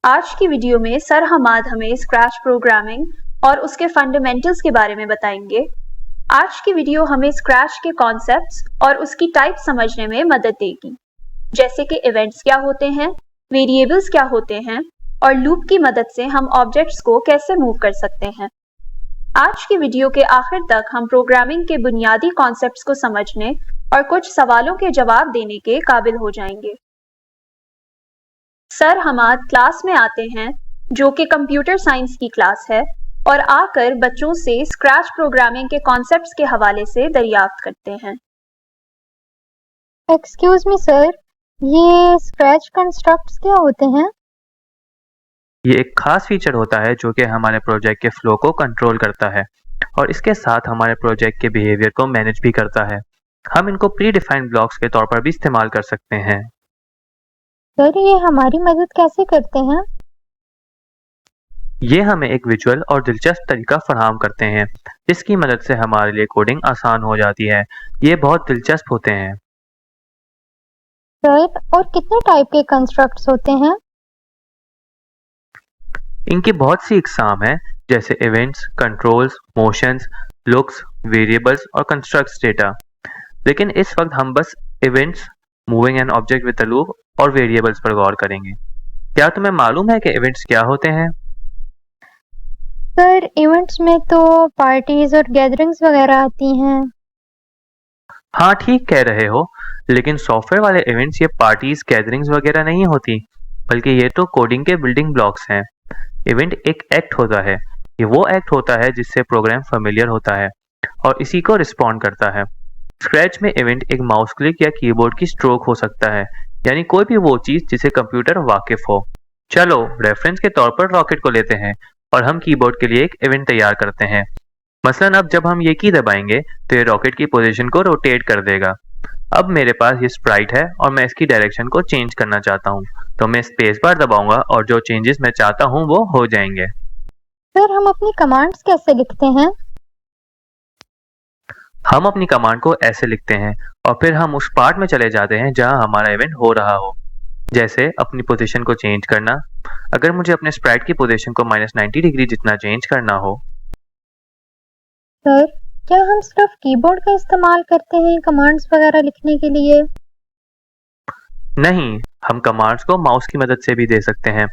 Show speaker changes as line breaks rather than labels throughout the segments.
आज की वीडियो में सर हमाद हमें स्क्रैच प्रोग्रामिंग और उसके फंडामेंटल्स के बारे में बताएंगे। आज की वीडियो हमें स्क्रैच के कॉन्सेप्ट्स और उसकी टाइप समझने में मदद देगी, जैसे कि इवेंट्स क्या होते हैं, वेरिएबल्स क्या होते हैं और लूप की मदद से हम ऑब्जेक्ट्स को कैसे मूव कर सकते हैं। आज की वीडियो के आखिर तक हम प्रोग्रामिंग के बुनियादी कॉन्सेप्ट्स को समझने और कुछ सवालों के जवाब देने के काबिल हो जाएंगे। सर हमाद क्लास में आते हैं, जो कि कंप्यूटर साइंस की क्लास है, और आकर बच्चों से स्क्रैच प्रोग्रामिंग के कॉन्सेप्ट्स के हवाले से दरियाफ्त करते हैं।
एक्सक्यूज मी सर, ये स्क्रैच कंस्ट्रक्ट्स क्या होते हैं?
ये एक खास फीचर होता है जो कि हमारे प्रोजेक्ट के फ्लो को कंट्रोल करता है और इसके साथ हमारे प्रोजेक्ट के बिहेवियर को मैनेज भी करता है। हम इनको प्री डिफाइंड ब्लॉक्स के तौर पर भी इस्तेमाल कर सकते हैं।
सर, ये हमारी मदद कैसे करते हैं?
ये हमें एक विजुअल और दिलचस्प तरीका फराहम करते हैं, जिसकी मदद से हमारे लिए कोडिंग आसान हो जाती है। ये बहुत दिलचस्प होते हैं।
सर, और कितने टाइप के कंस्ट्रक्ट्स होते हैं?
इनकी बहुत सी इकसाम है, जैसे events, controls, motions, looks, variables और कंस्ट्रक्ट्स डेटा। लेकिन इस वक्त हम बस events, moving an object with a loop और वेरिएबल्स पर गौर करेंगे। क्या तुम्हें मालूम है कि इवेंट्स क्या होते हैं?
सर, इवेंट्स में तो पार्टीज और गैदरिंग्स वगैरह आती हैं।
हाँ, ठीक कह रहे हो, लेकिन सॉफ्टवेयर वाले इवेंट्स ये पार्टीज, गैदरिंग्स वगैरह नहीं होती, बल्कि ये तो कोडिंग के बिल्डिंग ब्लॉक्स हैं। इवेंट एक एक्ट होता है। ये वो एक्ट होता है जिससे प्रोग्राम फेमिलियर होता है और इसी को रिस्पॉन्ड करता है। स्क्रैच में इवेंट एक माउस क्लिक या कीबोर्ड की स्ट्रोक हो सकता है, यानी कोई भी वो चीज जिसे कंप्यूटर वाकिफ हो। चलो रेफरेंस के तौर पर रॉकेट को लेते हैं और हम कीबोर्ड के लिए एक इवेंट तैयार करते हैं। मसलन अब जब हम ये की दबाएंगे तो ये रॉकेट की पोजीशन को रोटेट कर देगा। अब मेरे पास ये स्प्राइट है और मैं इसकी डायरेक्शन को चेंज करना चाहता हूँ, तो मैं स्पेस बार दबाऊंगा और जो चेंजेस मैं चाहता हूँ वो हो जाएंगे।
सर, हम अपनी कमांड्स कैसे लिखते हैं?
हम अपनी कमांड को ऐसे लिखते हैं और फिर हम उस पार्ट में चले जाते हैं जहां हमारा इवेंट हो रहा हो, जैसे अपनी पोजीशन को चेंज करना। अगर मुझे अपने स्प्राइट की पोजीशन को -90 डिग्री जितना चेंज करना हो।
सर, क्या हम सिर्फ कीबोर्ड का इस्तेमाल करते हैं कमांड्स वगैरह लिखने के लिए?
नहीं, हम कमांड्स को माउस की मदद से भी दे सकते हैं।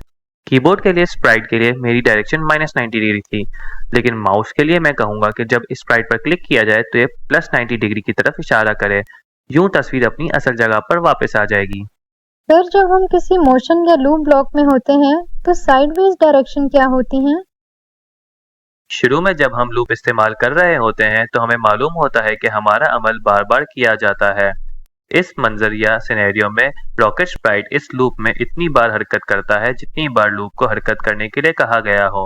कीबोर्ड के लिए स्प्राइट के लिए मेरी डायरेक्शन -90 डिग्री थी, लेकिन माउस के लिए मैं कहूंगा कि जब स्प्राइट पर क्लिक किया जाए तो ये +90 डिग्री की तरफ इशारा करे। यूं तस्वीर अपनी असल जगह पर वापस आ जाएगी।
सर, जब हम किसी मोशन या लूप ब्लॉक में होते हैं तो साइडवेज डायरेक्शन क्या होती हैं?
शुरू में जब हम लूप इस्तेमाल कर रहे होते हैं तो हमें मालूम होता है कि हमारा अमल बार बार किया जाता है। इस मंजर या सिनेरियो में रॉकेट स्प्राइट इस लूप में इतनी बार हरकत करता है जितनी बार लूप को हरकत करने के लिए कहा गया हो।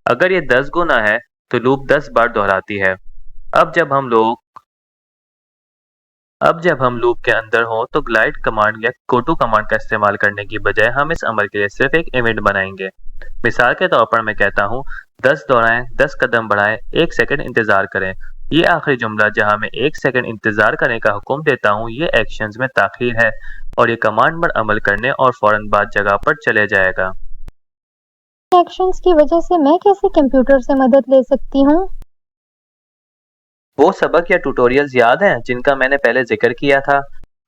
अगर ये 10 गुना है तो लूप 10 बार दोहराती है। अब जब हम लूप के अंदर हो तो ग्लाइड कमांड या गोटू कमांड का इस्तेमाल करने की बजाय हम इस अमल के लिए सिर्फ एक इवेंट बनाएंगे। मिसाल के तौर पर मैं कहता हूँ 10 दोहराएं, 10 कदम बढ़ाएं, 1 सेकंड इंतजार करें। ये आखिरी जुमला जहां मैं 1 सेकंड इंतजार करने का हुक्म देता हूँ, ये एक्शंस में ताखीर है और ये कमांड पर अमल करने और फौरन बाद जगह पर चले जाएगा।
एक्शंस की वजह से मैं कैसे कंप्यूटर से मदद ले सकती हूँ?
वो सबक या ट्यूटोरियल्स याद हैं जिनका मैंने पहले जिक्र किया था?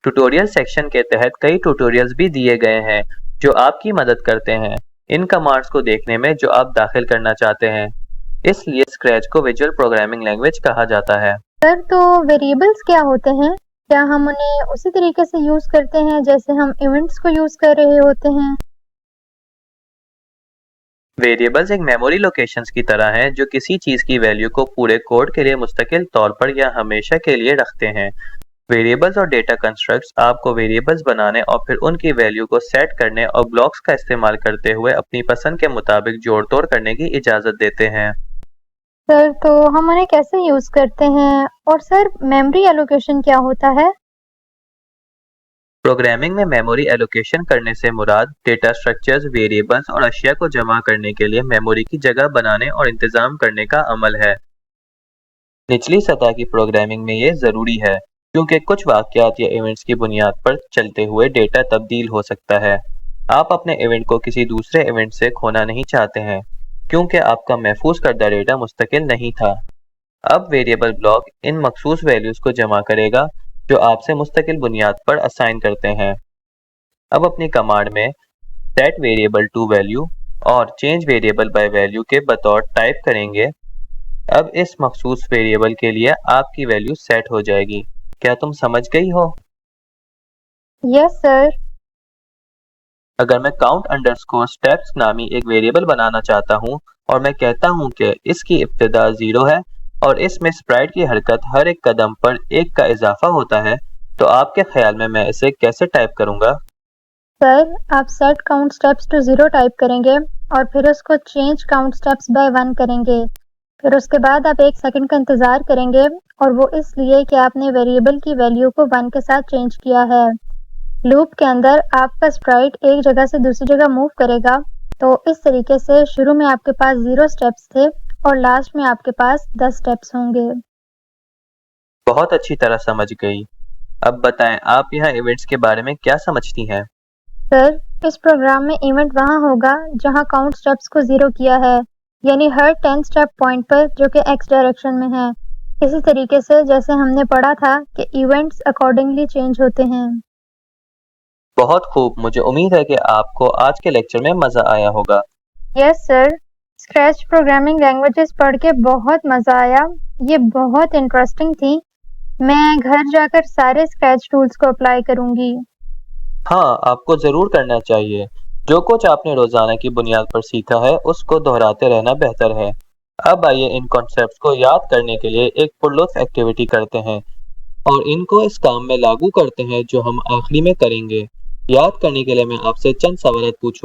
ट्यूटोरियल सेक्शन के तहत कई ट्यूटोरियल्स भी दिए गए हैं जो आपकी मदद करते हैं इन कमांड्स को देखने में जो आप दाखिल करना चाहते हैं। इसलिए स्क्रैच को विजुअल प्रोग्रामिंग लैंग्वेज कहा जाता है।
सर, तो वेरिएबल्स क्या होते हैं? क्या हम उन्हें उसी तरीके से यूज करते हैं जैसे हम इवेंट्स को यूज कर रहे होते हैं?
वेरिएबल्स एक मेमोरी लोकेशंस की तरह हैं जो किसी चीज की वैल्यू को पूरे कोड के लिए मुस्तकिल तौर पर या हमेशा के लिए रखते हैं। वेरिएबल्स और डेटा कंस्ट्रक्ट्स आपको वेरिएबल्स बनाने और फिर उनकी वैल्यू को सेट करने और ब्लॉक्स का इस्तेमाल करते हुए अपनी पसंद के मुताबिक जोड़ तोड़ करने की इजाजत देते हैं।
सर, तो हम उन्हें कैसे यूज करते हैं? और सर, मेमोरी एलोकेशन क्या होता है?
प्रोग्रामिंग में मेमोरी एलोकेशन करने से मुराद डेटा स्ट्रक्चर्स, वेरिएबल्स और अशिया को जमा करने के लिए मेमोरी की जगह बनाने और इंतजाम करने का अमल है। निचली सतह की प्रोग्रामिंग में ये जरूरी है क्योंकि कुछ वाकयात या इवेंट्स की बुनियाद पर चलते हुए डेटा तब्दील हो सकता है। आप अपने इवेंट को किसी दूसरे इवेंट से खोना नहीं चाहते हैं, क्योंकि आपका महफूज करदा डेटा मुस्तकिल नहीं था। अब वेरिएबल ब्लॉक इन मखसूस वैल्यूज को जमा करेगा जो आपसे मुस्तकिल बुनियाद पर असाइन करते हैं। अब अपनी कमांड में सेट वेरिएबल टू वैल्यू और चेंज वेरिएबल बाय वैल्यू के बतौर टाइप करेंगे। अब इस मखसूस वेरिएबल के लिए आपकी वैल्यू सेट हो जाएगी। क्या तुम समझ गई हो?
Yes sir.
अगर मैं काउंट अंडरस्कोर स्टेप्स नामी एक वेरिएबल बनाना चाहता हूँ और मैं कहता हूँ कि इसकी इब्तिदा 0 है और इसमें स्प्राइट की हरकत हर एक कदम पर 1 का इजाफा होता है, तो आपके ख्याल में मैं इसे कैसे टाइप करूँगा?
सर, आप set count steps to 0 type करेंगे और फिर उसको चेंज काउंट स्टेप्स बाय 1 करेंगे। फिर उसके बाद आप 1 सेकंड का इंतजार करेंगे और वो इसलिए कि आपने वेरिएबल की वैल्यू को 1 के साथ चेंज किया है। लूप के अंदर आपका स्प्राइट एक जगह से दूसरी जगह मूव करेगा, तो इस तरीके से शुरू में आपके पास 0 स्टेप्स थे और लास्ट में आपके पास 10 स्टेप्स होंगे।
बहुत अच्छी तरह समझ गई। अब बताएं, आप यहाँ इवेंट्स के बारे में क्या समझती हैं?
सर, इस प्रोग्राम में इवेंट वहाँ होगा जहाँ काउंट स्टेप्स को 0 किया है, यानी हर 10 स्टेप पॉइंट पर जो कि x डायरेक्शन में है। इसी तरीके से जैसे हमने पढ़ा था कि इवेंट्स अकॉर्डिंगली चेंज होते हैं।
बहुत खूब। मुझे उम्मीद है कि आपको आज के लेक्चर में मज़ा आया होगा।
Yes sir, scratch programming languages पढ़ के बहुत मज़ा आया। ये बहुत इंटरेस्टिंग थी। मैं घर जाकर सारे स्क्रैच टूल्स को अप्लाई करूंगी।
हाँ, आपको ज़रूर करना चाहिए। जो कुछ आपने रोज़ाना की बुनियाद पर सीखा है, उसको दोहराते रहना बेहतर है। अब आइए इन कॉन्सेप्ट्स को याद करने के लिए एक पुरलुत्फ एक्टिविटी करते हैं और इनको इस काम में लागू करते हैं जो हम आखिरी में करेंगे। याद करने के लिए मैं आपसे चंद सवाल पूछूंगा।